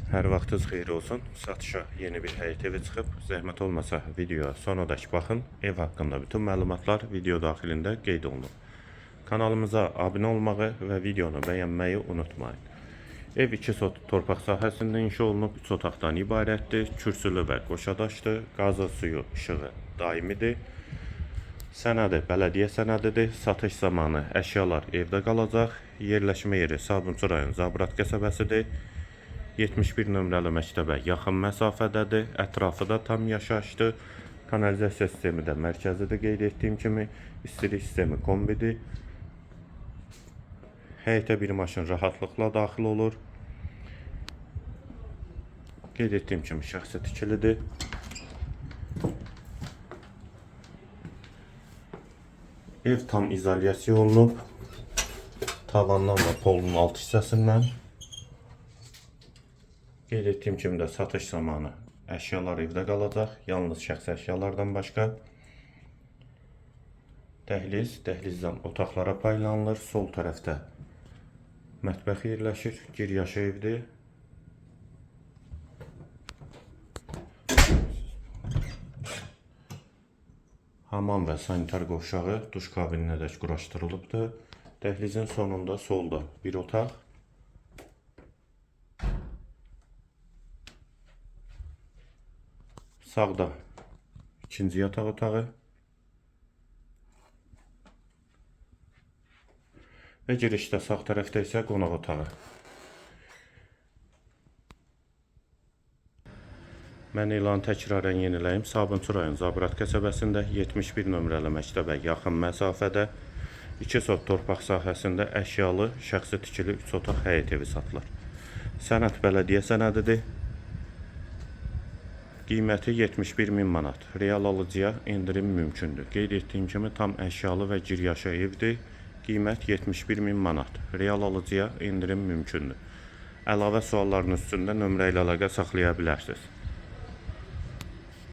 Hər vaxtınız xeyir olsun. Satışa yeni bir həyət evi çıxıb. Zəhmət olmasa videoya sonadək baxın. Ev haqqında bütün məlumatlar video daxilində qeyd olunur. Kanalımıza abunə olmağı və videonu bəyənməyi unutmayın. Ev 2 sot torpaq sahəsində inşa olunub, 3 otaqdan ibarətdir. Kürsülü və qoşadaşdır. Qazı, suyu, işığı daimidir. Sənədi bələdiyyə sənədidir. Satış zamanı əşyalar evdə qalacaq. Yerləşmə yeri Sabunçu rayon Zabrat qəsəbəsidir. 71 nömrəli məktəbə yaxın məsafədədir. Ətrafı da tam yaşayışdır. Kanalizasiya sistemi də mərkəzidir qeyd etdiyim kimi. İstilik sistemi kombidir. Həyətə bir maşın rahatlıqla daxil olur. Qeyd etdiyim kimi şəxsi tikilidir. Ev tam izolyasiya olunub. Tavandan və polun alt hissəsindən. Qeyd etdiyim kimi də satış zamanı əşyalar evdə qalacaq. Yalnız şəxsi əşyalardan başqa. Dəhlizdən otaqlara paylanılır. Sol tərəfdə mətbəx yerləşir. Giryaşı evdir. Hamam və sanitar qovşağı duş kabininə dək quraşdırılıbdır. Dəhlizin sonunda solda bir otaq. Sağda ikinci yataq otağı və girişdə sağ tərəfdə isə qonaq otağı. Mən elanı təkrarən yeniləyim. Sabunçu rayon Zabrat qəsəbəsində 71 nömrəli məktəbə yaxın məsafədə 2 sot torpaq sahəsində əşyalı, şəxsi tikili 3 otaq həyət evi satılır. Sənəd bələdiyyə sənədidir. Qiyməti 71.000 manat. Real alıcıya indirim mümkündür. Qeyd etdiyim kimi tam əşyalı və giryaşı evdir. Qiymət 71.000 manat. Real alıcıya indirim mümkündür. Əlavə sualların üstündə nömrə ilə əlaqə saxlaya bilərsiniz.